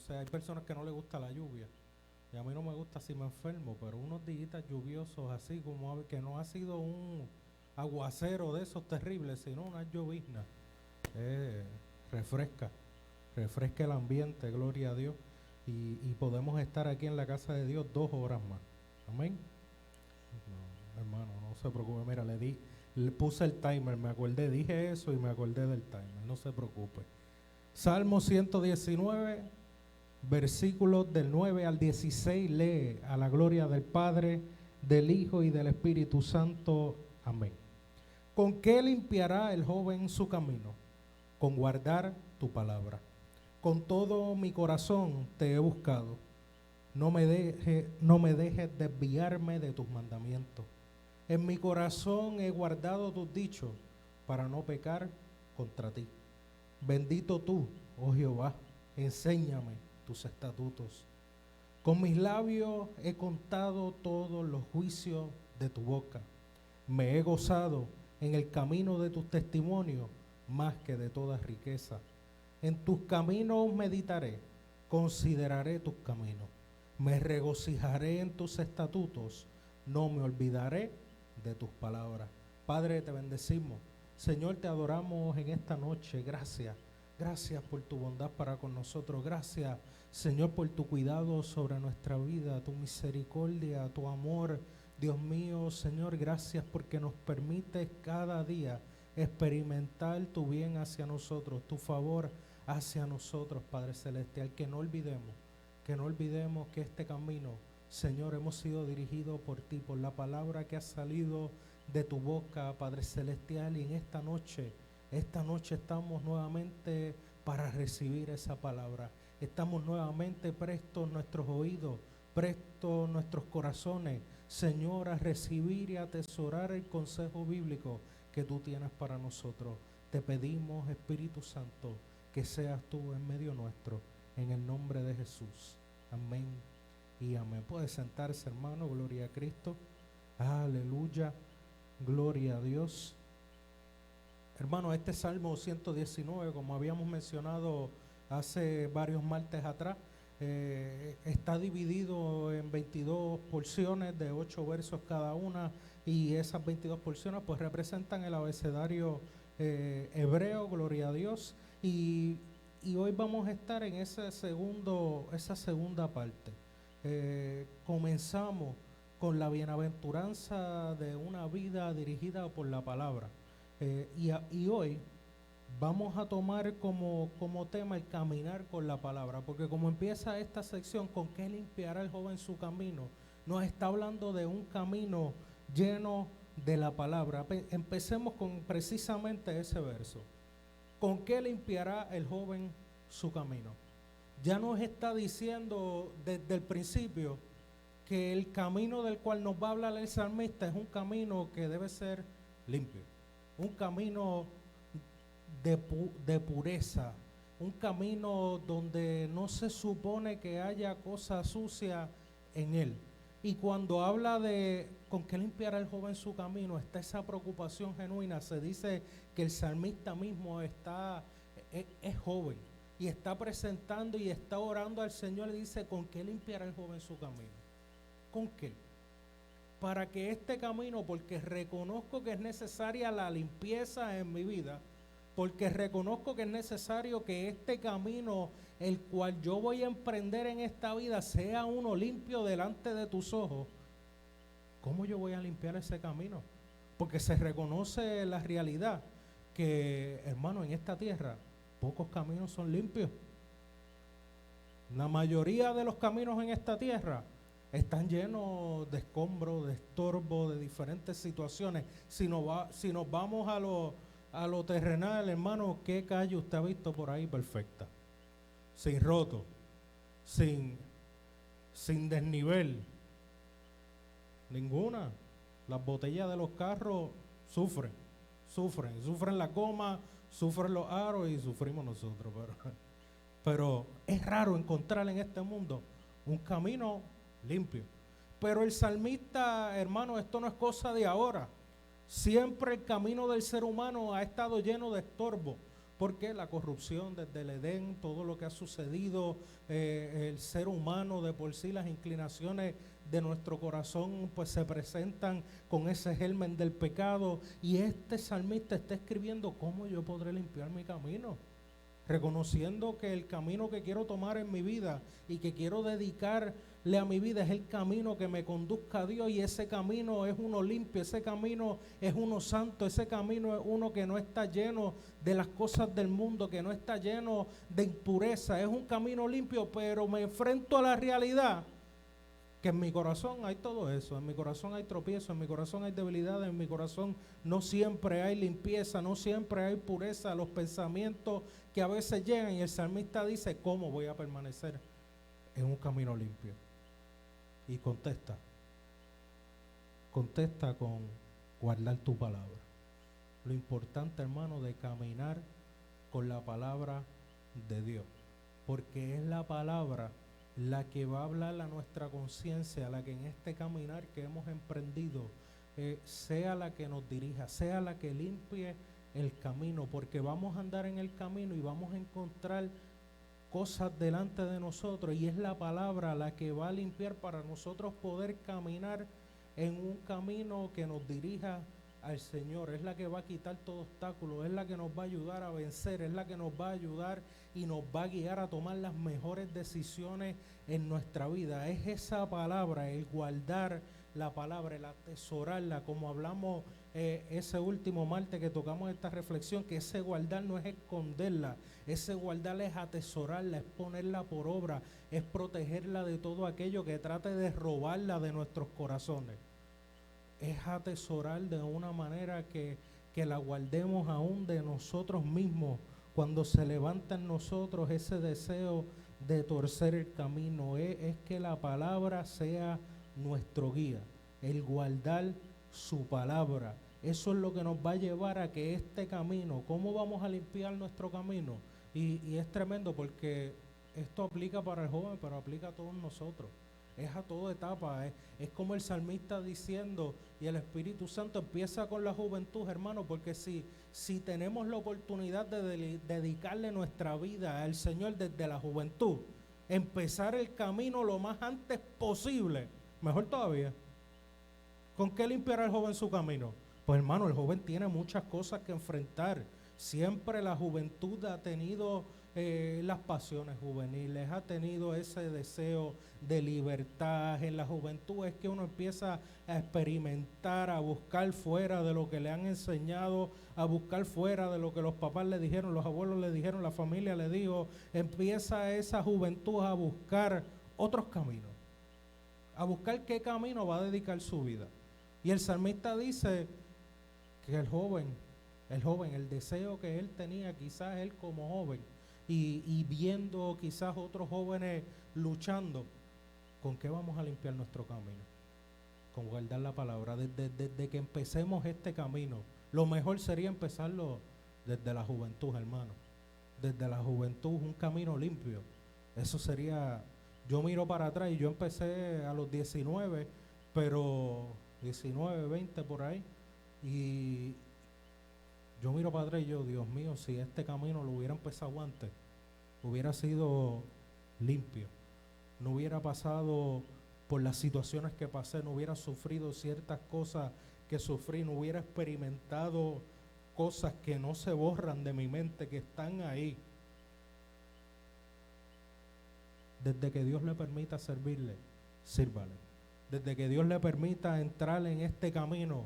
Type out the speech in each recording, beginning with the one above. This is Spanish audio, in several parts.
sé, hay personas que no les gusta la lluvia. Y a mí no me gusta si me enfermo, pero unos días lluviosos así como que no ha sido un aguacero de esos terribles, sino una llovizna. Eh, refresca, refresca el ambiente, gloria a Dios. Y podemos estar aquí en la casa de Dios 2 horas más. Amén. No, hermano, no se preocupe. Mira, le puse el timer, me acordé, dije eso y me acordé del timer. No se preocupe. Salmo 119, versículos del 9 al 16, lee a la gloria del Padre, del Hijo y del Espíritu Santo. Amén. ¿Con qué limpiará el joven su camino? Con guardar tu palabra. Con todo mi corazón te he buscado. No me dejes desviarme de tus mandamientos. En mi corazón he guardado tus dichos para no pecar contra ti. Bendito tú, oh Jehová, enséñame tus estatutos. Con mis labios he contado todos los juicios de tu boca. Me he gozado en el camino de tus testimonios más que de toda riqueza. En tus caminos meditaré, consideraré tus caminos. Me regocijaré en tus estatutos, no me olvidaré de tus palabras. Padre, te bendecimos. Señor, te adoramos en esta noche. Gracias. Gracias por tu bondad para con nosotros. Gracias, Señor, por tu cuidado sobre nuestra vida, tu misericordia, tu amor. Dios mío, Señor, gracias porque nos permites cada día experimentar tu bien hacia nosotros, tu favor hacia nosotros, Padre Celestial. Que no olvidemos que este camino, Señor, hemos sido dirigidos por ti, por la palabra que ha salido de tu boca, Padre Celestial. Y en esta noche estamos nuevamente para recibir esa palabra. Estamos nuevamente prestos nuestros oídos, prestos nuestros corazones, Señor, a recibir y a atesorar el consejo bíblico que tú tienes para nosotros. Te pedimos, Espíritu Santo, que seas tú en medio nuestro, en el nombre de Jesús. Amén y amén. Puede sentarse, hermano. Gloria a Cristo. Aleluya. Gloria a Dios. Hermano, este Salmo 119, como habíamos mencionado hace varios martes atrás, está dividido en 22 porciones de 8 versos cada una, y esas 22 porciones pues representan el abecedario hebreo, gloria a Dios. Y hoy vamos a estar en esa segunda parte. Comenzamos con la bienaventuranza de una vida dirigida por la palabra. Y hoy vamos a tomar como tema el caminar con la palabra, porque como empieza esta sección, ¿con qué limpiará el joven su camino? Nos está hablando de un camino lleno de la palabra. Empecemos con precisamente ese verso. ¿Con qué limpiará el joven su camino? Ya nos está diciendo desde el principio que el camino del cual nos va a hablar el salmista es un camino que debe ser limpio, un camino de pureza, un camino donde no se supone que haya cosa sucia en él. Y cuando habla de con qué limpiará el joven su camino, está esa preocupación genuina. Se dice que el salmista mismo es joven y está presentando y está orando al Señor y dice, ¿con qué limpiará el joven su camino? ¿Con qué? Para que este camino, porque reconozco que es necesaria la limpieza en mi vida, porque reconozco que es necesario que este camino, el cual yo voy a emprender en esta vida, sea uno limpio delante de tus ojos. ¿Cómo yo voy a limpiar ese camino? Porque se reconoce la realidad que, hermano, en esta tierra pocos caminos son limpios. La mayoría de los caminos en esta tierra están llenos de escombros, de estorbo, de diferentes situaciones. Si nos vamos a lo terrenal, hermano, ¿qué calle usted ha visto por ahí perfecta? Sin roto, sin desnivel, ninguna. Las botellas de los carros sufren la goma, sufren los aros y sufrimos nosotros. Pero es raro encontrar en este mundo un camino limpio. Pero el salmista, hermano, esto no es cosa de ahora. Siempre el camino del ser humano ha estado lleno de estorbo, Porque la corrupción desde el Edén, todo lo que ha sucedido, el ser humano de por sí, las inclinaciones de nuestro corazón pues se presentan con ese germen del pecado, y este salmista está escribiendo cómo yo podré limpiar mi camino, reconociendo que el camino que quiero tomar en mi vida y que quiero dedicarle a mi vida es el camino que me conduzca a Dios, y ese camino es uno limpio, ese camino es uno santo, ese camino es uno que no está lleno de las cosas del mundo, que no está lleno de impureza, es un camino limpio, pero me enfrento a la realidad que en mi corazón hay todo eso, en mi corazón hay tropiezo, en mi corazón hay debilidad, en mi corazón no siempre hay limpieza, no siempre hay pureza, los pensamientos que a veces llegan, y el salmista dice, ¿cómo voy a permanecer en un camino limpio? Y contesta con guardar tu palabra. Lo importante, hermano, de caminar con la palabra de Dios, porque es la palabra la que va a hablar a nuestra conciencia, la que en este caminar que hemos emprendido sea la que nos dirija, sea la que limpie el camino, porque vamos a andar en el camino y vamos a encontrar cosas delante de nosotros, y es la palabra la que va a limpiar para nosotros poder caminar en un camino que nos dirija al Señor. Es la que va a quitar todo obstáculo, es la que nos va a ayudar a vencer, es la que nos va a ayudar y nos va a guiar a tomar las mejores decisiones en nuestra vida. Es esa palabra, el guardar la palabra, el atesorarla, como hablamos ese último martes que tocamos esta reflexión, que ese guardar no es esconderla, ese guardar es atesorarla, es ponerla por obra, es protegerla de todo aquello que trate de robarla de nuestros corazones. Es atesorar de una manera que la guardemos aún de nosotros mismos, cuando se levanta en nosotros ese deseo de torcer el camino. Es que la palabra sea nuestro guía, el guardar su palabra. Eso es lo que nos va a llevar a que este camino, ¿cómo vamos a limpiar nuestro camino? Y es tremendo, porque esto aplica para el joven, pero aplica a todos nosotros. Es a toda etapa, es como el salmista diciendo, y el Espíritu Santo empieza con la juventud, hermano, porque si tenemos la oportunidad de dedicarle nuestra vida al Señor desde la juventud, empezar el camino lo más antes posible, mejor todavía. ¿Con qué limpiará el joven su camino? Pues, hermano, el joven tiene muchas cosas que enfrentar. Siempre la juventud ha tenido las pasiones juveniles, ha tenido ese deseo de libertad. En la juventud es que uno empieza a experimentar, a buscar fuera de lo que le han enseñado, a buscar fuera de lo que los papás le dijeron, los abuelos le dijeron, la familia le dijo. Empieza esa juventud a buscar otros caminos, a buscar qué camino va a dedicar su vida. Y el salmista dice que el joven, el deseo que él tenía, quizás él como joven, y viendo quizás otros jóvenes luchando, ¿con qué vamos a limpiar nuestro camino? Con guardar la palabra. Desde que empecemos este camino, lo mejor sería empezarlo desde la juventud, hermano. Desde la juventud, un camino limpio. Eso sería, yo miro para atrás y yo empecé a los 19, pero 19, 20 por ahí, y yo miro para atrás y yo, Dios mío, si este camino lo hubiera empezado antes, hubiera sido limpio, no hubiera pasado por las situaciones que pasé, no hubiera sufrido ciertas cosas que sufrí, no hubiera experimentado cosas que no se borran de mi mente, que están ahí. Desde que Dios le permita servirle, sírvale. Desde que Dios le permita entrar en este camino,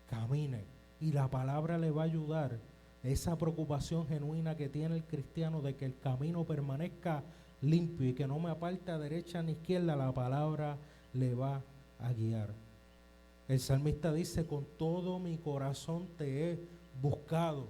camine. Y la palabra le va a ayudar. Esa preocupación genuina que tiene el cristiano de que el camino permanezca limpio y que no me aparte a derecha ni izquierda, la palabra le va a guiar. El salmista dice, con todo mi corazón te he buscado.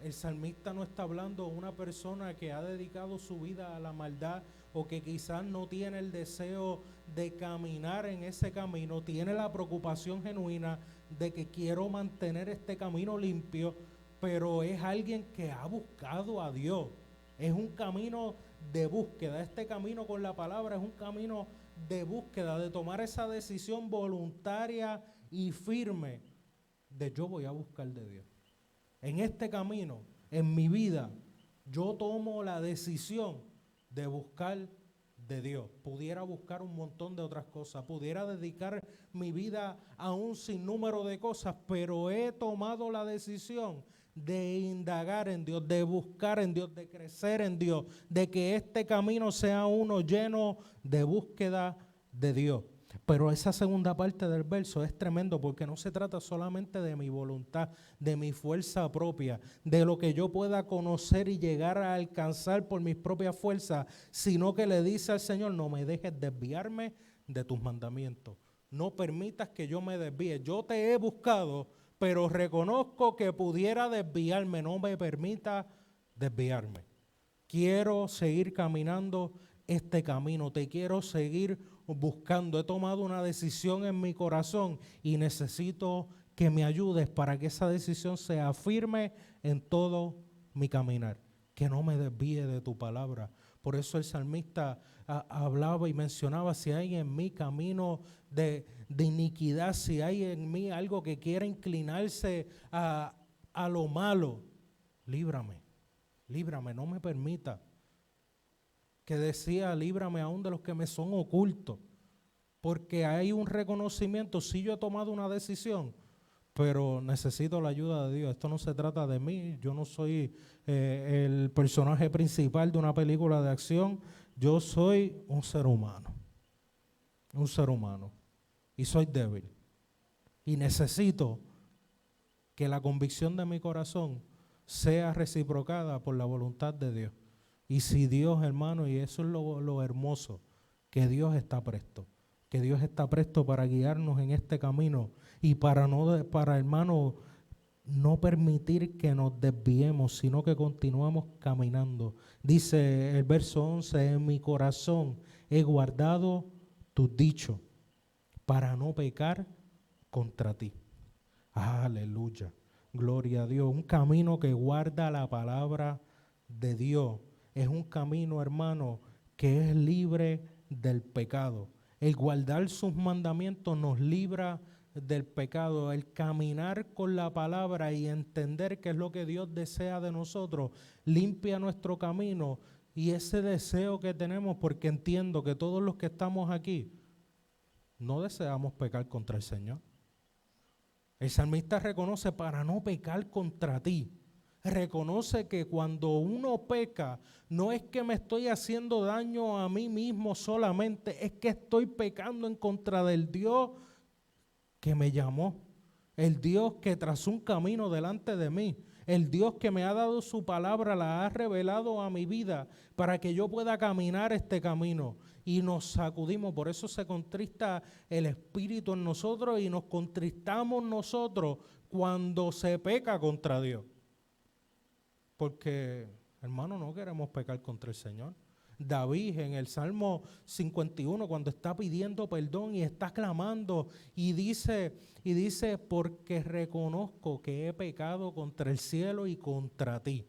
El salmista no está hablando de una persona que ha dedicado su vida a la maldad, o que quizás no tiene el deseo de caminar en ese camino, tiene la preocupación genuina de que quiero mantener este camino limpio, pero es alguien que ha buscado a Dios. Es un camino de búsqueda. Este camino con la palabra es un camino de búsqueda, de tomar esa decisión voluntaria y firme de yo voy a buscar de Dios. En este camino en mi vida, yo tomo la decisión de buscar de Dios. Pudiera buscar un montón de otras cosas, pudiera dedicar mi vida a un sinnúmero de cosas, pero he tomado la decisión de indagar en Dios, de buscar en Dios, de crecer en Dios, de que este camino sea uno lleno de búsqueda de Dios. Pero esa segunda parte del verso es tremendo porque no se trata solamente de mi voluntad, de mi fuerza propia, de lo que yo pueda conocer y llegar a alcanzar por mis propias fuerzas, sino que le dice al Señor, no me dejes desviarme de tus mandamientos. No permitas que yo me desvíe. Yo te he buscado, pero reconozco que pudiera desviarme. No me permita desviarme. Quiero seguir caminando este camino. Te quiero seguir buscando. He tomado una decisión en mi corazón y necesito que me ayudes para que esa decisión sea firme en todo mi caminar. Que no me desvíe de tu palabra. Por eso el salmista hablaba y mencionaba, si hay en mí camino de iniquidad, si hay en mí algo que quiera inclinarse a lo malo, líbrame, no me permita. Que decía, líbrame aún de los que me son ocultos, porque hay un reconocimiento, sí, yo he tomado una decisión, pero necesito la ayuda de Dios. Esto no se trata de mí, yo no soy el personaje principal de una película de acción, yo soy un ser humano, y soy débil, y necesito que la convicción de mi corazón sea reciprocada por la voluntad de Dios. Y si Dios, hermano, y eso es lo hermoso, que Dios está presto para guiarnos en este camino y para hermano, no permitir que nos desviemos, sino que continuemos caminando. Dice el verso 11, en mi corazón he guardado tus dichos para no pecar contra ti. Aleluya, gloria a Dios. Un camino que guarda la palabra de Dios. Es un camino, hermano, que es libre del pecado. El guardar sus mandamientos nos libra del pecado. El caminar con la palabra y entender qué es lo que Dios desea de nosotros, limpia nuestro camino y ese deseo que tenemos, porque entiendo que todos los que estamos aquí no deseamos pecar contra el Señor. El salmista reconoce para no pecar contra ti. Reconoce que cuando uno peca, no es que me estoy haciendo daño a mí mismo solamente, es que estoy pecando en contra del Dios que me llamó, el Dios que trazó un camino delante de mí, el Dios que me ha dado su palabra, la ha revelado a mi vida para que yo pueda caminar este camino. Y nos sacudimos, por eso se contrista el Espíritu en nosotros y nos contristamos nosotros cuando se peca contra Dios. Porque, hermano, no queremos pecar contra el Señor. David en el Salmo 51, cuando está pidiendo perdón y está clamando y dice, porque reconozco que he pecado contra el cielo y contra ti.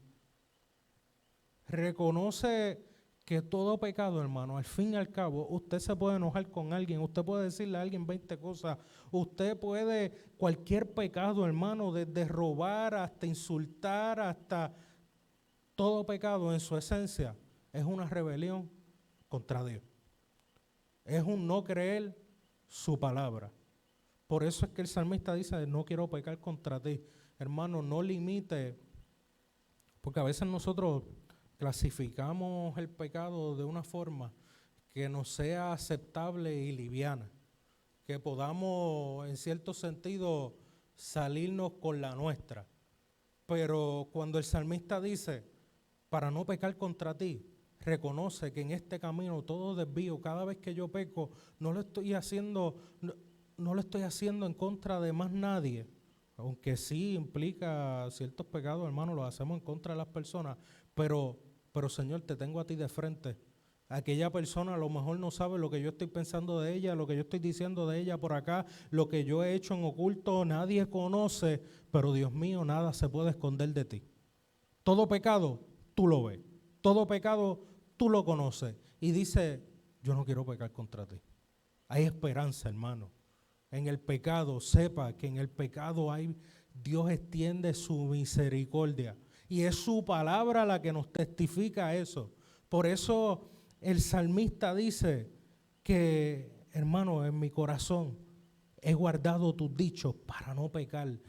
Reconoce que todo pecado, hermano, al fin y al cabo, usted se puede enojar con alguien, usted puede decirle a alguien 20 cosas, usted puede, cualquier pecado, hermano, desde robar hasta insultar, hasta todo pecado en su esencia, es una rebelión contra Dios. Es un no creer su palabra. Por eso es que el salmista dice, no quiero pecar contra ti. Hermano, no limite, porque a veces nosotros clasificamos el pecado de una forma que nos sea aceptable y liviana, que podamos en cierto sentido salirnos con la nuestra. Pero cuando el salmista dice, para no pecar contra ti, reconoce que en este camino todo desvío, cada vez que yo peco, no lo estoy haciendo en contra de más nadie, aunque sí implica ciertos pecados, hermano, los hacemos en contra de las personas, pero Señor, te tengo a ti de frente. Aquella persona a lo mejor no sabe lo que yo estoy pensando de ella, lo que yo estoy diciendo de ella por acá, lo que yo he hecho en oculto, nadie conoce, pero Dios mío, nada se puede esconder de ti. Todo pecado, tú lo ves. Todo pecado, tú lo conoces. Y dice, yo no quiero pecar contra ti. Hay esperanza, hermano. En el pecado, sepa que en el pecado Dios extiende su misericordia. Y es su palabra la que nos testifica eso. Por eso el salmista dice que, hermano, en mi corazón he guardado tus dichos para no pecar.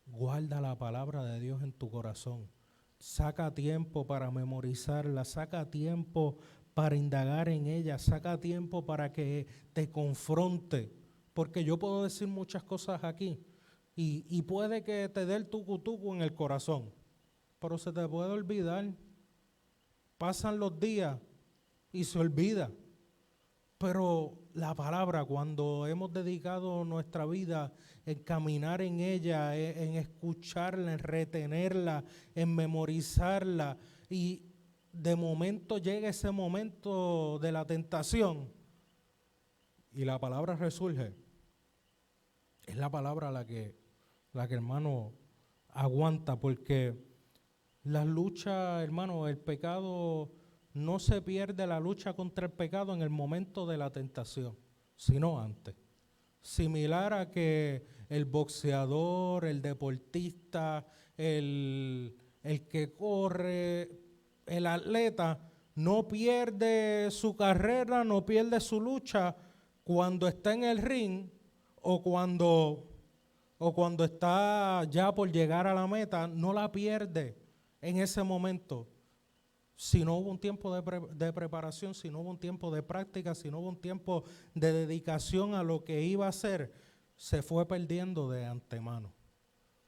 Guarda la palabra de Dios en tu corazón. Saca tiempo para memorizarla, saca tiempo para indagar en ella, saca tiempo para que te confronte. Porque yo puedo decir muchas cosas aquí y puede que te dé el tucutucu en el corazón, pero se te puede olvidar. Pasan los días y se olvida. Pero la palabra, cuando hemos dedicado nuestra vida en caminar en ella, en escucharla, en retenerla, en memorizarla, y de momento llega ese momento de la tentación y la palabra resurge, es la palabra la que hermano aguanta, porque la lucha, hermano, el pecado, no se pierde la lucha contra el pecado en el momento de la tentación, sino antes. Similar a que el boxeador, el deportista, el que corre, el atleta, no pierde su carrera, no pierde su lucha cuando está en el ring o cuando está ya por llegar a la meta, no la pierde en ese momento. Si no hubo un tiempo de preparación, si no hubo un tiempo de práctica, si no hubo un tiempo de dedicación a lo que iba a hacer, se fue perdiendo de antemano.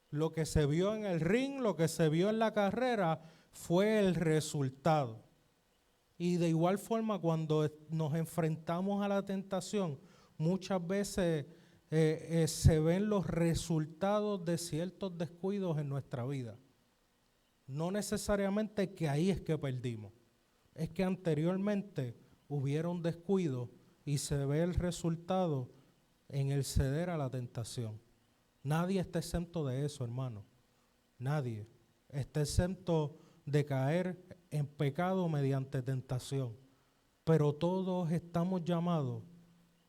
Lo que se vio en el ring, lo que se vio en la carrera, fue el resultado. Y de igual forma, cuando nos enfrentamos a la tentación, muchas veces se ven los resultados de ciertos descuidos en nuestra vida. No necesariamente que ahí es que perdimos, es que anteriormente hubieron descuidos y se ve el resultado en el ceder a la tentación. Nadie está exento de eso, hermano. Nadie está exento de caer en pecado mediante tentación. Pero todos estamos llamados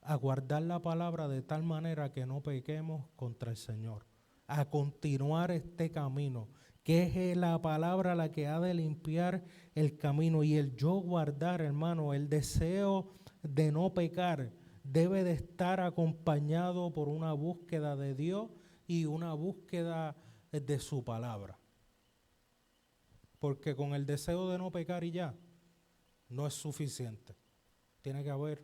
a guardar la palabra de tal manera que no pequemos contra el Señor, a continuar este camino, que es la palabra la que ha de limpiar el camino. Y el yo guardar, hermano, el deseo de no pecar debe de estar acompañado por una búsqueda de Dios y una búsqueda de su palabra. Porque con el deseo de no pecar y ya, no es suficiente. Tiene que haber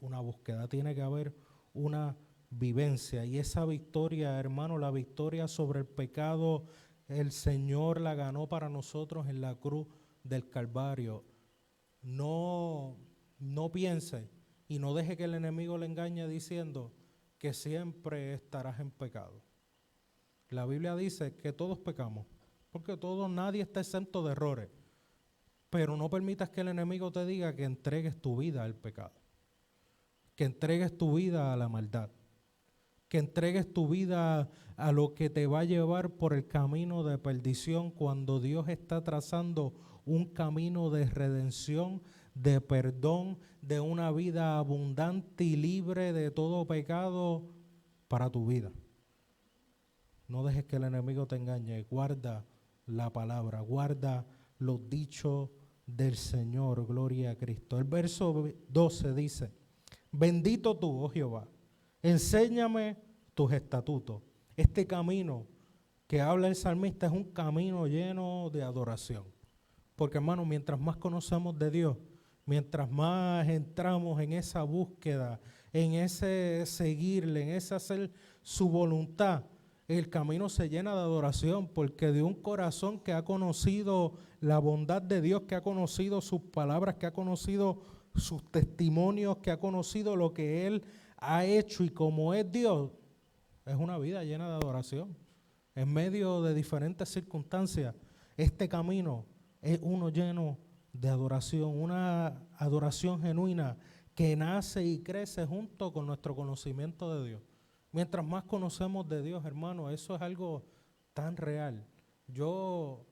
una búsqueda, tiene que haber una vivencia. Y esa victoria, hermano, la victoria sobre el pecado, el Señor la ganó para nosotros en la cruz del Calvario. No piense y no deje que el enemigo le engañe diciendo que siempre estarás en pecado. La Biblia dice que todos pecamos, porque nadie está exento de errores. Pero no permitas que el enemigo te diga que entregues tu vida al pecado, que entregues tu vida a la maldad, que entregues tu vida a lo que te va a llevar por el camino de perdición, cuando Dios está trazando un camino de redención, de perdón, de una vida abundante y libre de todo pecado para tu vida. No dejes que el enemigo te engañe, guarda la palabra, guarda los dichos del Señor, gloria a Cristo. El verso 12 dice: bendito tú, oh Jehová, enséñame tus estatutos. Este camino que habla el salmista es un camino lleno de adoración. Porque, hermano, mientras más conocemos de Dios, mientras más entramos en esa búsqueda, en ese seguirle, en ese hacer su voluntad, el camino se llena de adoración, porque de un corazón que ha conocido la bondad de Dios, que ha conocido sus palabras, que ha conocido sus testimonios, que ha conocido lo que Él ha hecho y como es Dios, es una vida llena de adoración. En medio de diferentes circunstancias, este camino es uno lleno de adoración, una adoración genuina que nace y crece junto con nuestro conocimiento de Dios. Mientras más conocemos de Dios, hermano, eso es algo tan real. Yo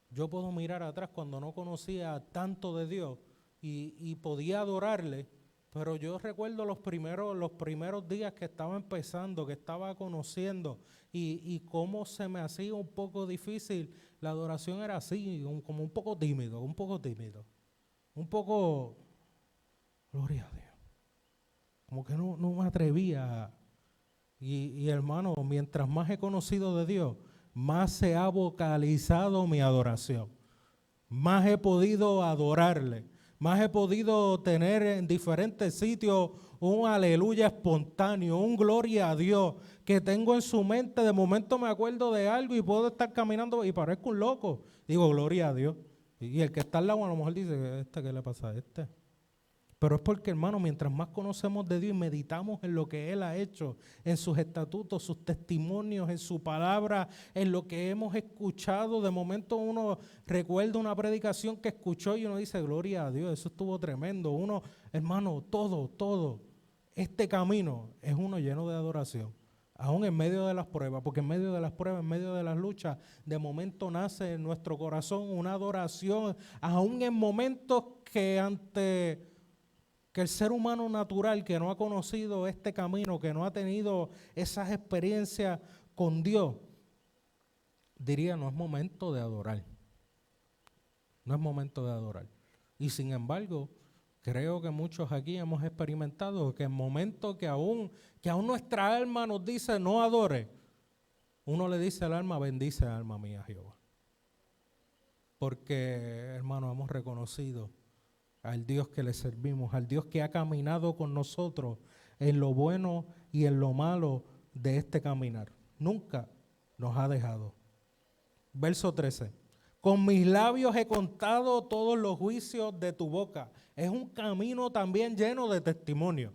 puedo mirar atrás cuando no conocía tanto de Dios y podía adorarle, Pero yo recuerdo los primeros días que estaba empezando, que estaba conociendo y cómo se me hacía un poco difícil. La adoración era así, como un poco tímido, un poco, gloria a Dios. Como que no me atrevía. Y hermano, mientras más he conocido de Dios, más se ha vocalizado mi adoración. Más he podido adorarle. Más he podido tener en diferentes sitios un aleluya espontáneo, un gloria a Dios que tengo en su mente. De momento me acuerdo de algo y puedo estar caminando y parezco un loco. Digo, gloria a Dios. Y el que está al lado a lo mejor dice, ¿qué le pasa a este? Pero es porque, hermano, mientras más conocemos de Dios y meditamos en lo que Él ha hecho, en sus estatutos, sus testimonios, en su palabra, en lo que hemos escuchado, de momento uno recuerda una predicación que escuchó y uno dice, gloria a Dios, eso estuvo tremendo. Uno, hermano, todo, este camino es uno lleno de adoración. Aún en medio de las pruebas, porque en medio de las pruebas, en medio de las luchas, de momento nace en nuestro corazón una adoración, aún en momentos que el ser humano natural que no ha conocido este camino, que no ha tenido esas experiencias con Dios, diría, no es momento de adorar. No es momento de adorar. Y sin embargo, creo que muchos aquí hemos experimentado que en momentos que aún nuestra alma nos dice no adore, uno le dice al alma, bendice alma mía Jehová. Porque, hermano, hemos reconocido al Dios que le servimos, al Dios que ha caminado con nosotros en lo bueno y en lo malo de este caminar. Nunca nos ha dejado. Verso 13. Con mis labios he contado todos los juicios de tu boca. Es un camino también lleno de testimonio.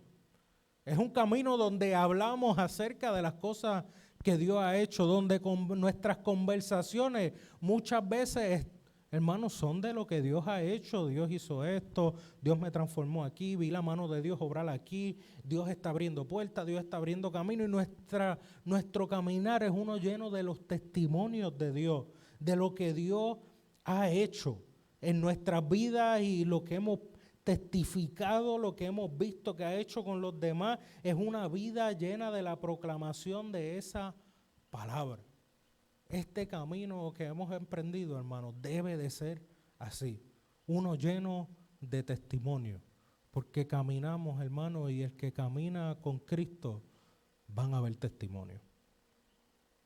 Es un camino donde hablamos acerca de las cosas que Dios ha hecho, donde con nuestras conversaciones muchas veces, hermanos, son de lo que Dios ha hecho. Dios hizo esto, Dios me transformó aquí, vi la mano de Dios obrar aquí, Dios está abriendo puertas, Dios está abriendo camino y nuestro caminar es uno lleno de los testimonios de Dios, de lo que Dios ha hecho en nuestras vidas y lo que hemos testificado, lo que hemos visto que ha hecho con los demás, es una vida llena de la proclamación de esa palabra. Este camino que hemos emprendido, hermanos, debe de ser así, uno lleno de testimonio, porque caminamos, hermanos, y el que camina con Cristo van a haber testimonio.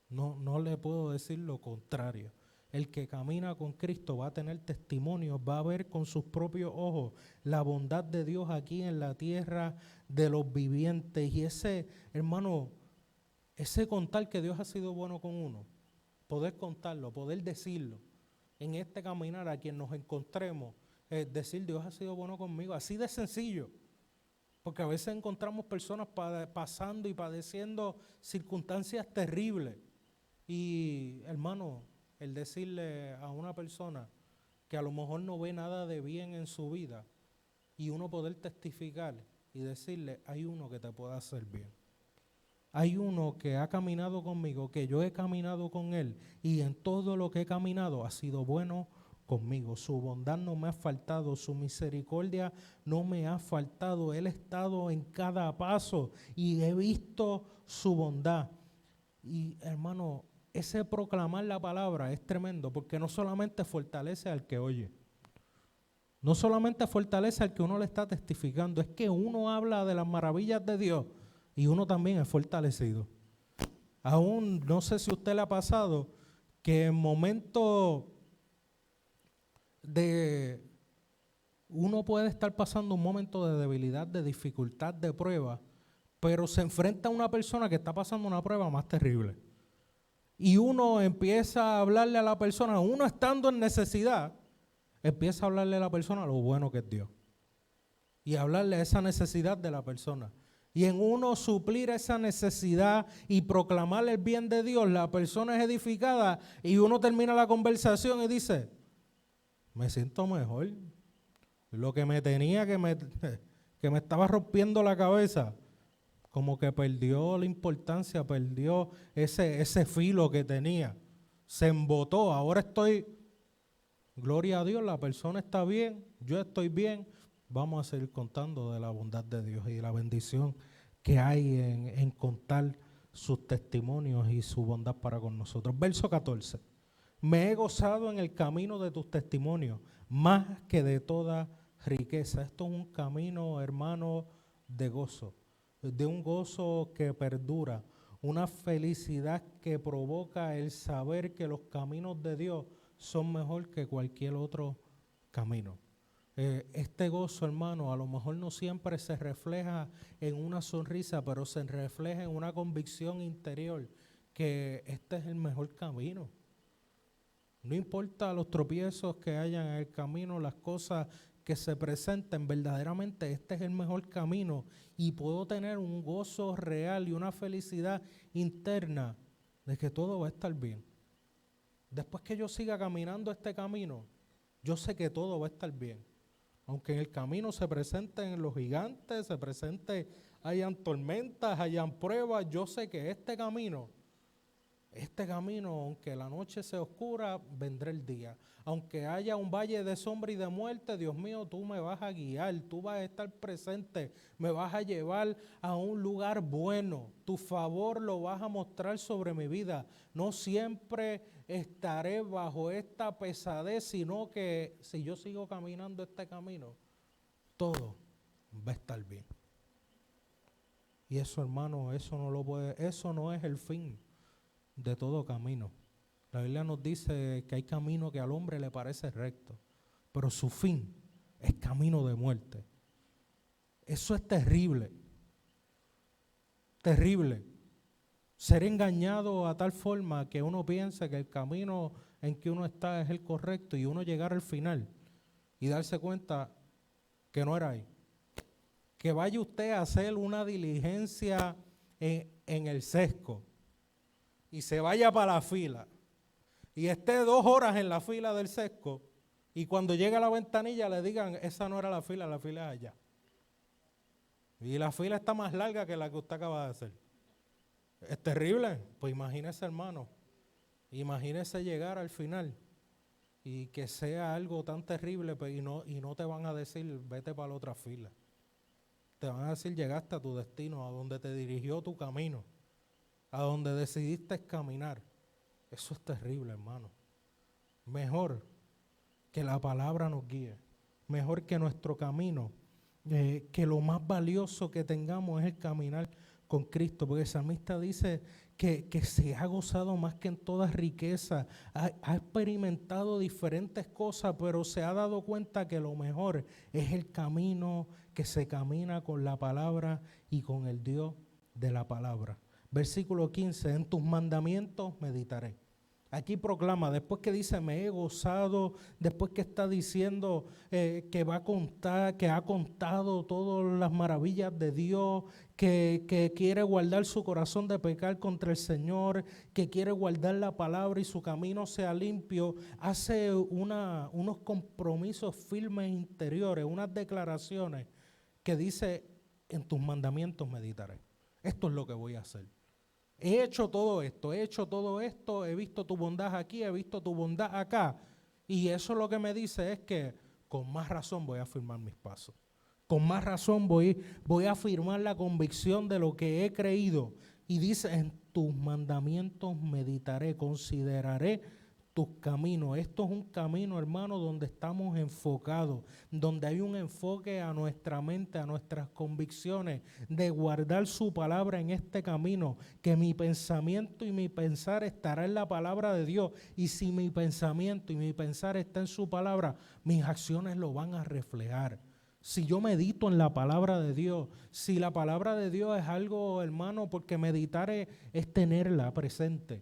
No le puedo decir lo contrario. El que camina con Cristo va a tener testimonio, va a ver con sus propios ojos la bondad de Dios aquí en la tierra de los vivientes. Y ese, hermano, ese contar que Dios ha sido bueno con uno, poder contarlo, poder decirlo en este caminar a quien nos encontremos, decir Dios ha sido bueno conmigo, así de sencillo, porque a veces encontramos personas pasando y padeciendo circunstancias terribles y, hermano, el decirle a una persona que a lo mejor no ve nada de bien en su vida y uno poder testificar y decirle, hay uno que te puede hacer bien. Hay uno que ha caminado conmigo, que yo he caminado con él y en todo lo que he caminado ha sido bueno conmigo. Su bondad no me ha faltado, su misericordia no me ha faltado. Él ha estado en cada paso y he visto su bondad. Y hermano, ese proclamar la palabra es tremendo porque no solamente fortalece al que oye, no solamente fortalece al que uno le está testificando, es que uno habla de las maravillas de Dios y uno también es fortalecido. Aún no sé si a usted le ha pasado que en momentos de uno puede estar pasando un momento de debilidad, de dificultad, de prueba, pero se enfrenta a una persona que está pasando una prueba más terrible. Y uno empieza a hablarle a la persona, uno estando en necesidad, empieza a hablarle a la persona lo bueno que es Dios. Y hablarle a esa necesidad de la persona. Y en uno suplir esa necesidad y proclamar el bien de Dios, la persona es edificada y uno termina la conversación y dice, me siento mejor. Lo que me tenía, que me estaba rompiendo la cabeza, como que perdió la importancia, perdió ese filo que tenía. Se embotó, ahora estoy, gloria a Dios, la persona está bien, yo estoy bien, vamos a seguir contando de la bondad de Dios y de la bendición que hay en contar sus testimonios y su bondad para con nosotros. Verso 14. Me he gozado en el camino de tus testimonios, más que de toda riqueza. Esto es un camino, hermano, de gozo, de un gozo que perdura, una felicidad que provoca el saber que los caminos de Dios son mejor que cualquier otro camino. Este gozo, hermano, a lo mejor no siempre se refleja en una sonrisa, pero se refleja en una convicción interior que este es el mejor camino. No importa los tropiezos que hayan en el camino, las cosas que se presenten, verdaderamente este es el mejor camino y puedo tener un gozo real y una felicidad interna de que todo va a estar bien. Después que yo siga caminando este camino, yo sé que todo va a estar bien. Aunque en el camino se presenten los gigantes, hayan tormentas, hayan pruebas, yo sé que este camino, aunque la noche sea oscura, vendrá el día. Aunque haya un valle de sombra y de muerte, Dios mío, tú me vas a guiar, tú vas a estar presente, me vas a llevar a un lugar bueno. Tu favor lo vas a mostrar sobre mi vida. No siempre estaré bajo esta pesadez, sino que si yo sigo caminando este camino, todo va a estar bien. Y eso, hermano, eso no es el fin de todo camino. La Biblia nos dice que hay camino que al hombre le parece recto, pero su fin es camino de muerte. Eso es terrible. Terrible. Ser engañado a tal forma que uno piensa que el camino en que uno está es el correcto y uno llegar al final y darse cuenta que no era ahí. Que vaya usted a hacer una diligencia en el sesco y se vaya para la fila y esté 2 horas en la fila del sesco y cuando llegue a la ventanilla le digan, esa no era la fila es allá. Y la fila está más larga que la que usted acaba de hacer. Es terrible. Pues imagínese, hermano, imagínese llegar al final y que sea algo tan terrible y no te van a decir, vete para la otra fila. Te van a decir, llegaste a tu destino, a donde te dirigió tu camino, a donde decidiste caminar. Eso es terrible, hermano. Mejor que la palabra nos guíe, mejor que nuestro camino, que lo más valioso que tengamos es el caminar con Cristo, porque el salmista dice que se ha gozado más que en toda riqueza, ha experimentado diferentes cosas, pero se ha dado cuenta que lo mejor es el camino que se camina con la palabra y con el Dios de la palabra. Versículo 15, en tus mandamientos meditaré. Aquí proclama, después que dice me he gozado, después que está diciendo que va a contar, que ha contado todas las maravillas de Dios, que quiere guardar su corazón de pecar contra el Señor, que quiere guardar la palabra y su camino sea limpio, hace unos compromisos firmes interiores, unas declaraciones que dice en tus mandamientos meditaré. Esto es lo que voy a hacer. He hecho todo esto, he visto tu bondad aquí, he visto tu bondad acá. Y eso lo que me dice es que con más razón voy a afirmar mis pasos. Con más razón voy a afirmar la convicción de lo que he creído. Y dice, en tus mandamientos meditaré, consideraré tus caminos. Esto es un camino, hermano, donde estamos enfocados, donde hay un enfoque a nuestra mente, a nuestras convicciones, de guardar su palabra en este camino, que mi pensamiento y mi pensar estará en la palabra de Dios. Y si mi pensamiento y mi pensar está en su palabra, mis acciones lo van a reflejar. Si yo medito en la palabra de Dios, si la palabra de Dios es algo, hermano, porque meditar es tenerla presente.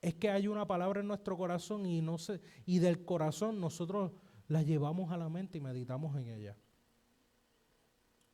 Es que hay una palabra en nuestro corazón y del corazón nosotros la llevamos a la mente y meditamos en ella.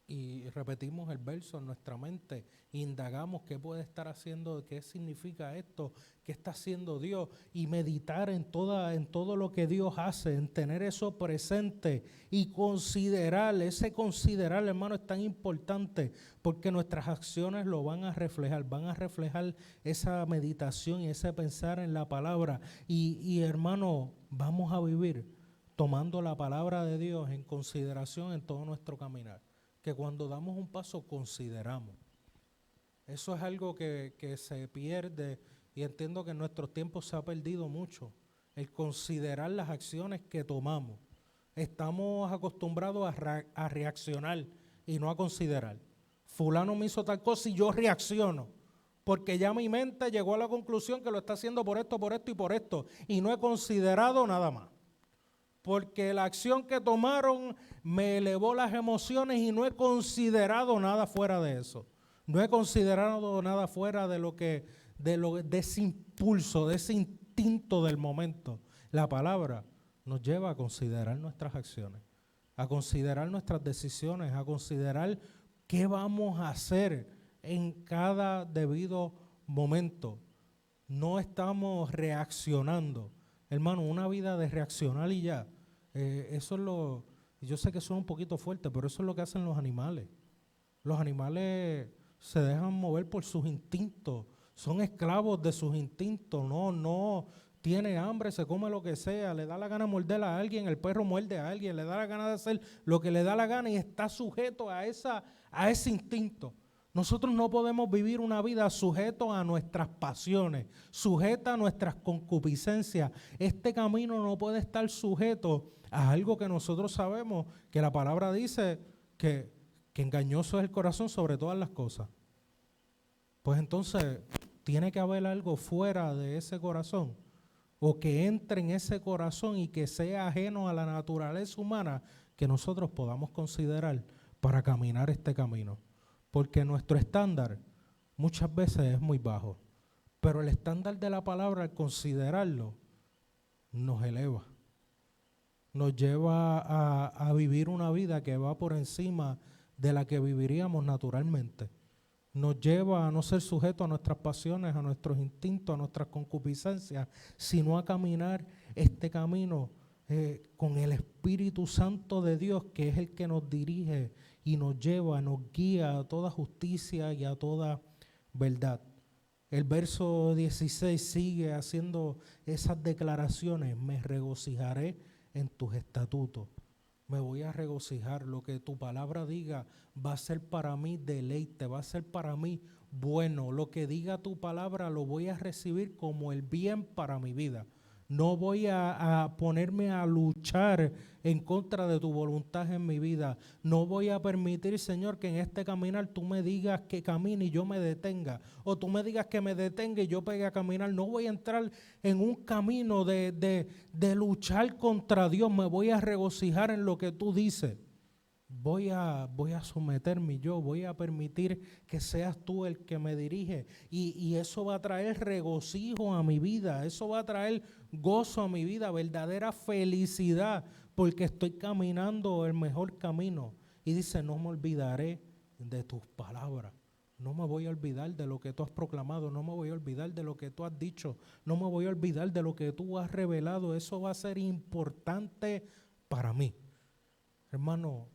Y repetimos el verso en nuestra mente, indagamos qué puede estar haciendo, qué significa esto, qué está haciendo Dios, y meditar en todo lo que Dios hace, en tener eso presente y considerar. Ese considerar, hermano, es tan importante porque nuestras acciones lo van a reflejar esa meditación y ese pensar en la palabra. Y hermano, vamos a vivir tomando la palabra de Dios en consideración en todo nuestro caminar. Que cuando damos un paso consideramos. Eso es algo que se pierde y entiendo que en nuestros tiempos se ha perdido mucho. El considerar las acciones que tomamos. Estamos acostumbrados a reaccionar y no a considerar. Fulano me hizo tal cosa y yo reacciono. Porque ya mi mente llegó a la conclusión que lo está haciendo por esto y por esto. Y no he considerado nada más. Porque la acción que tomaron me elevó las emociones y no he considerado nada fuera de eso. No he considerado nada fuera de ese impulso, de ese instinto del momento. La palabra nos lleva a considerar nuestras acciones, a considerar nuestras decisiones, a considerar qué vamos a hacer en cada debido momento. No estamos reaccionando. Hermano, una vida de reaccionar y ya. Eso es yo sé que suena un poquito fuerte, pero eso es lo que hacen los animales. Los animales se dejan mover por sus instintos, son esclavos de sus instintos, no tiene hambre, se come lo que sea, le da la gana de morder a alguien, el perro muerde a alguien, le da la gana de hacer lo que le da la gana y está sujeto a ese instinto. Nosotros no podemos vivir una vida sujeto a nuestras pasiones, sujeta a nuestras concupiscencias. Este camino no puede estar sujeto a algo que nosotros sabemos, que la palabra dice que engañoso es el corazón sobre todas las cosas. Pues entonces tiene que haber algo fuera de ese corazón, o que entre en ese corazón y que sea ajeno a la naturaleza humana, que nosotros podamos considerar para caminar este camino. Porque nuestro estándar muchas veces es muy bajo, pero el estándar de la palabra, al considerarlo, nos eleva. Nos lleva a vivir una vida que va por encima de la que viviríamos naturalmente. Nos lleva a no ser sujetos a nuestras pasiones, a nuestros instintos, a nuestras concupiscencias, sino a caminar este camino con el Espíritu Santo de Dios, que es el que nos dirige y nos lleva, nos guía a toda justicia y a toda verdad. El verso 16 sigue haciendo esas declaraciones: me regocijaré en tus estatutos. Me voy a regocijar. Lo que tu palabra diga va a ser para mí deleite, va a ser para mí bueno. Lo que diga tu palabra lo voy a recibir como el bien para mi vida. No voy a ponerme a luchar en contra de tu voluntad en mi vida. No voy a permitir, Señor, que en este caminar tú me digas que camine y yo me detenga. O tú me digas que me detenga y yo pegue a caminar. No voy a entrar en un camino de luchar contra Dios. Me voy a regocijar en lo que tú dices. Voy a someterme yo, voy a permitir que seas tú el que me dirige y eso va a traer regocijo a mi vida, eso va a traer gozo a mi vida, verdadera felicidad, porque estoy caminando el mejor camino. Y dice: no me olvidaré de tus palabras, no me voy a olvidar de lo que tú has proclamado, no me voy a olvidar de lo que tú has dicho, no me voy a olvidar de lo que tú has revelado. Eso va a ser importante para mí. Hermano,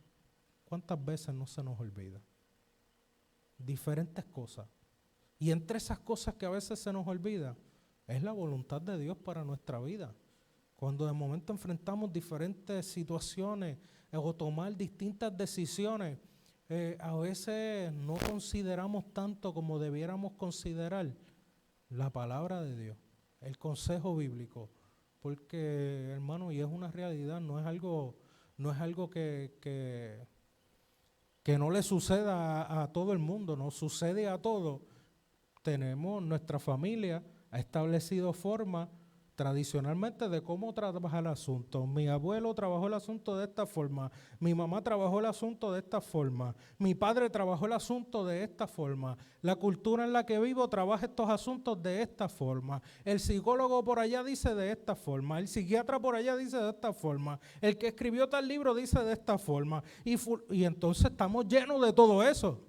¿cuántas veces no se nos olvida? Diferentes cosas. Y entre esas cosas que a veces se nos olvida, es la voluntad de Dios para nuestra vida. Cuando de momento enfrentamos diferentes situaciones o tomar distintas decisiones, a veces no consideramos tanto como debiéramos considerar la palabra de Dios, el consejo bíblico. Porque, hermano, y es una realidad, no es algo que no le suceda a todo el mundo, nos sucede a todos. Tenemos, nuestra familia ha establecido formas tradicionalmente de cómo trabajar el asunto. Mi abuelo trabajó el asunto de esta forma, mi mamá trabajó el asunto de esta forma, mi padre trabajó el asunto de esta forma, la cultura en la que vivo trabaja estos asuntos de esta forma, el psicólogo por allá dice de esta forma, el psiquiatra por allá dice de esta forma, el que escribió tal libro dice de esta forma, y entonces estamos llenos de todo eso.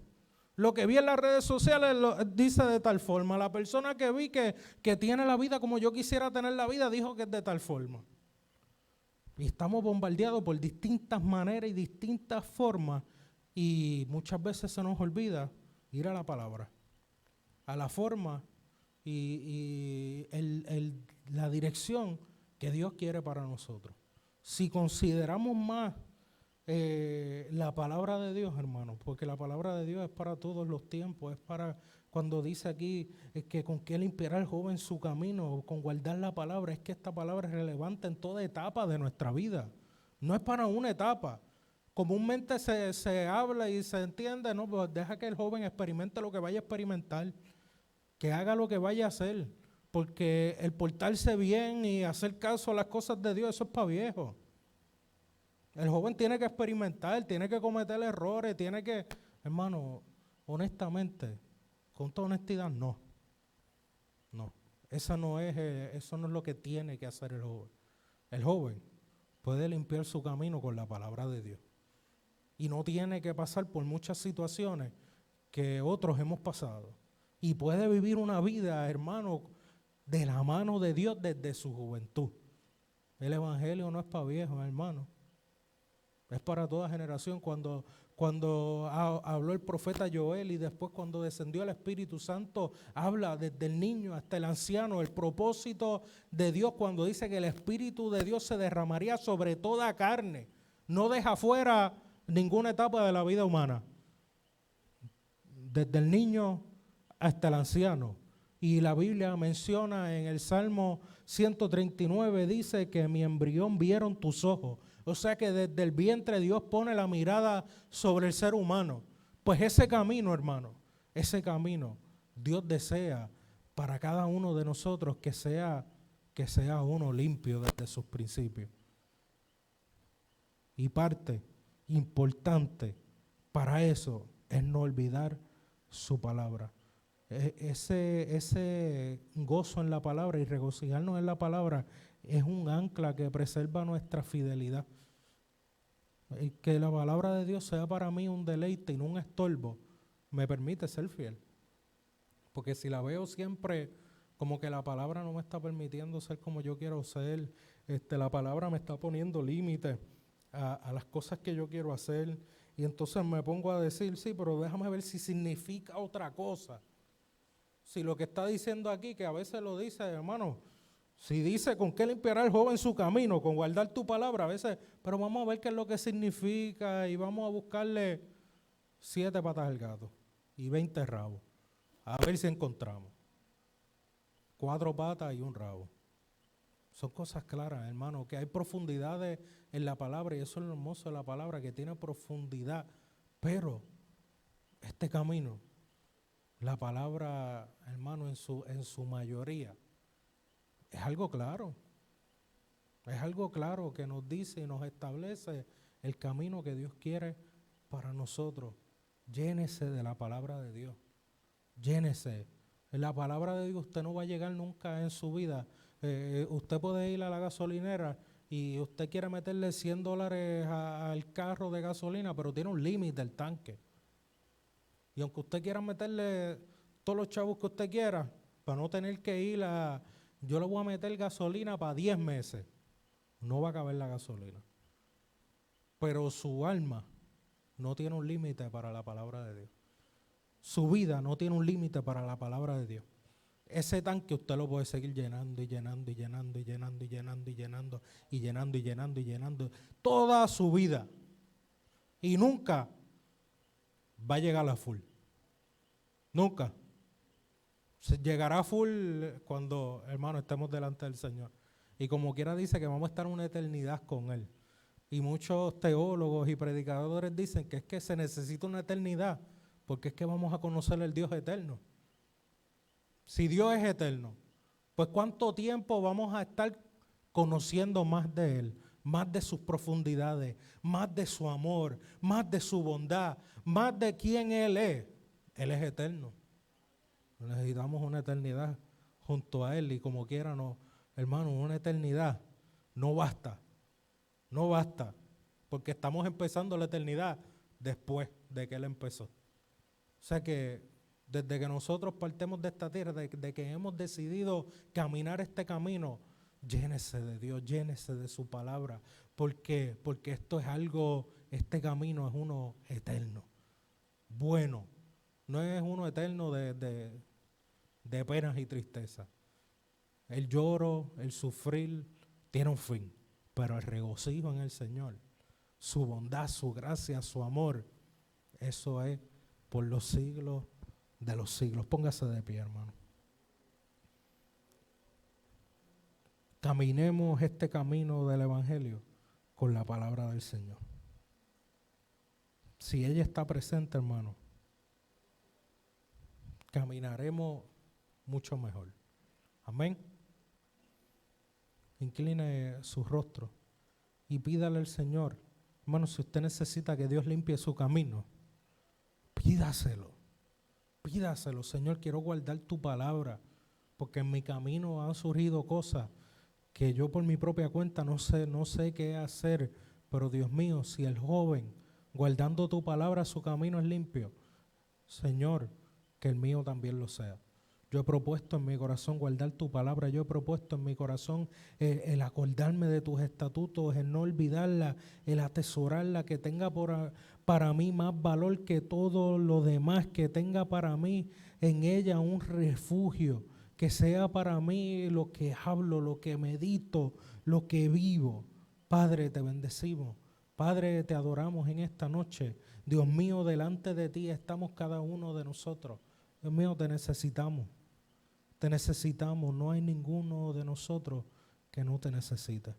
Lo que vi en las redes sociales dice de tal forma. La persona que vi que tiene la vida como yo quisiera tener la vida dijo que es de tal forma. Y estamos bombardeados por distintas maneras y distintas formas. Y muchas veces se nos olvida ir a la palabra, a la forma y la dirección que Dios quiere para nosotros. si consideramos más la palabra de Dios, hermano, porque la palabra de Dios es para todos los tiempos, es para cuando dice aquí que con qué limpiará el joven su camino, con guardar la palabra, es que esta palabra es relevante en toda etapa de nuestra vida, no es para una etapa. Comúnmente se habla y se entiende, no, pues deja que el joven experimente lo que vaya a experimentar, que haga lo que vaya a hacer, porque el portarse bien y hacer caso a las cosas de Dios, eso es para viejo. El joven tiene que experimentar, tiene que cometer errores, tiene que, hermano, honestamente, con toda honestidad, no. Eso no es lo que tiene que hacer el joven. El joven puede limpiar su camino con la palabra de Dios. Y no tiene que pasar por muchas situaciones que otros hemos pasado. Y puede vivir una vida, hermano, de la mano de Dios desde su juventud. El evangelio no es para viejos, hermano. Es para toda generación. Cuando habló el profeta Joel y después cuando descendió el Espíritu Santo, habla desde el niño hasta el anciano, el propósito de Dios cuando dice que el Espíritu de Dios se derramaría sobre toda carne. No deja fuera ninguna etapa de la vida humana. Desde el niño hasta el anciano. Y la Biblia menciona en el Salmo 139, dice que mi embrión vieron tus ojos. O sea que desde el vientre Dios pone la mirada sobre el ser humano. Pues ese camino, hermano, ese camino Dios desea para cada uno de nosotros que sea uno limpio desde sus principios. Y parte importante para eso es no olvidar su palabra. Ese gozo en la palabra y regocijarnos en la palabra es un ancla que preserva nuestra fidelidad. Que la palabra de Dios sea para mí un deleite y no un estorbo, me permite ser fiel. Porque si la veo siempre como que la palabra no me está permitiendo ser como yo quiero ser, la palabra me está poniendo límites a las cosas que yo quiero hacer, y entonces me pongo a decir, sí, pero déjame ver si significa otra cosa. Si lo que está diciendo aquí, que a veces lo dice, hermano, si dice con qué limpiará el joven su camino, con guardar tu palabra, a veces, pero vamos a ver qué es lo que significa y vamos a buscarle 7 patas al gato y 20 rabos, a ver si encontramos 4 patas y un rabo. Son cosas claras, hermano, que hay profundidades en la palabra y eso es lo hermoso de la palabra, que tiene profundidad, pero este camino, la palabra, hermano, en su mayoría, es algo claro. Es algo claro que nos dice y nos establece el camino que Dios quiere para nosotros. Llénese de la palabra de Dios. Llénese. En la palabra de Dios usted no va a llegar nunca en su vida. Usted puede ir a la gasolinera y usted quiere meterle $100 al carro de gasolina, pero tiene un límite el tanque. Y aunque usted quiera meterle todos los chavos que usted quiera, para no tener que ir yo le voy a meter gasolina para 10 meses. No va a caber la gasolina. Pero su alma no tiene un límite para la palabra de Dios. Su vida no tiene un límite para la palabra de Dios. Ese tanque usted lo puede seguir llenando y llenando y llenando y llenando y llenando y llenando y llenando y llenando y llenando toda su vida. Y nunca va a llegar a full. Nunca. Llegará a full cuando, hermano, estemos delante del Señor. Y como quiera dice que vamos a estar una eternidad con Él. Y muchos teólogos y predicadores dicen que es que se necesita una eternidad, porque es que vamos a conocer el Dios eterno. Si Dios es eterno, pues ¿cuánto tiempo vamos a estar conociendo más de Él? Más de sus profundidades, más de su amor, más de su bondad, más de quién Él es. Él es eterno. Necesitamos una eternidad junto a Él y como quiera, no, hermano, una eternidad no basta, no basta, porque estamos empezando la eternidad después de que Él empezó. O sea que desde que nosotros partemos de esta tierra, de que hemos decidido caminar este camino, llénese de Dios, llénese de su palabra, porque esto es algo, este camino es uno eterno, bueno, no es uno eterno de penas y tristezas. El lloro, el sufrir, tiene un fin. pero el regocijo en el Señor, su bondad, su gracia, su amor, eso es por los siglos de los siglos. Póngase de pie, hermano. Caminemos este camino del Evangelio con la palabra del Señor. Si ella está presente, hermano, caminaremos mucho mejor. Amén. Incline su rostro y pídale al Señor. Hermano, si usted necesita que Dios limpie su camino, pídaselo. Pídaselo. Señor, quiero guardar tu palabra, porque en mi camino han surgido cosas que yo por mi propia cuenta no sé qué hacer. Pero Dios mío, si el joven, guardando tu palabra, su camino es limpio, Señor, que el mío también lo sea. Yo he propuesto en mi corazón guardar tu palabra. Yo he propuesto en mi corazón el acordarme de tus estatutos, el no olvidarla, el atesorarla, que tenga para mí más valor que todo lo demás, que tenga para mí en ella un refugio, que sea para mí lo que hablo, lo que medito, lo que vivo. Padre, te bendecimos. Padre, te adoramos en esta noche. Dios mío, delante de ti estamos cada uno de nosotros. Dios mío, te necesitamos. Te necesitamos. No hay ninguno de nosotros que no te necesite.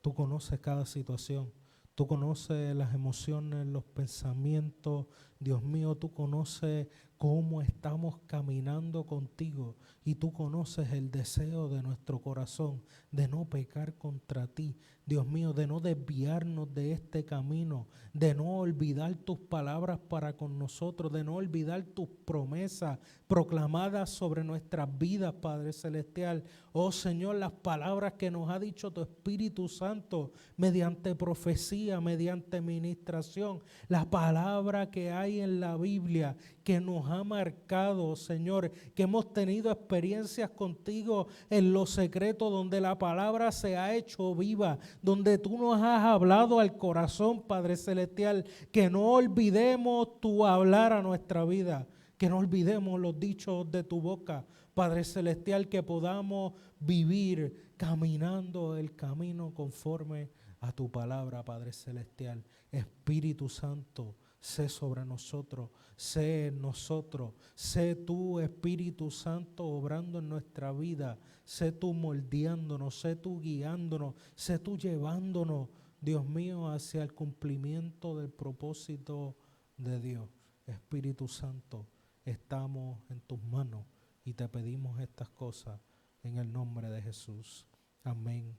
Tú conoces cada situación. Tú conoces las emociones, los pensamientos. Dios mío, tú conoces cómo estamos caminando contigo. Y tú conoces el deseo de nuestro corazón de no pecar contra ti. Dios mío, de no desviarnos de este camino, de no olvidar tus palabras para con nosotros, de no olvidar tus promesas proclamadas sobre nuestras vidas, Padre Celestial. Oh Señor, las palabras que nos ha dicho tu Espíritu Santo mediante profecía, mediante ministración, la palabra que hay en la Biblia que nos ha marcado, Señor, que hemos tenido experiencias contigo en lo secreto, donde la palabra se ha hecho viva, donde tú nos has hablado al corazón, Padre Celestial, que no olvidemos tu hablar a nuestra vida, que no olvidemos los dichos de tu boca, Padre Celestial, que podamos vivir caminando el camino conforme a tu palabra, Padre Celestial. Espíritu Santo, sé sobre nosotros, sé en nosotros, sé tú, Espíritu Santo, obrando en nuestra vida, sé tú moldeándonos, sé tú guiándonos, sé tú llevándonos, Dios mío, hacia el cumplimiento del propósito de Dios. Espíritu Santo, estamos en tus manos y te pedimos estas cosas en el nombre de Jesús. Amén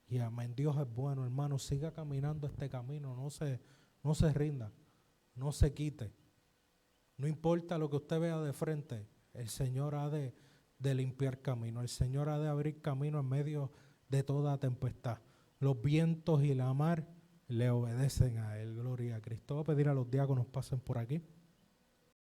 y amén. Dios es bueno, hermano. Siga caminando este camino, no se rinda, no se quite. No importa lo que usted vea de frente, el Señor ha de limpiar camino. El Señor ha de abrir camino en medio de toda tempestad. Los vientos y la mar le obedecen a Él. Gloria a Cristo. Voy a pedir a los diáconos pasen por aquí.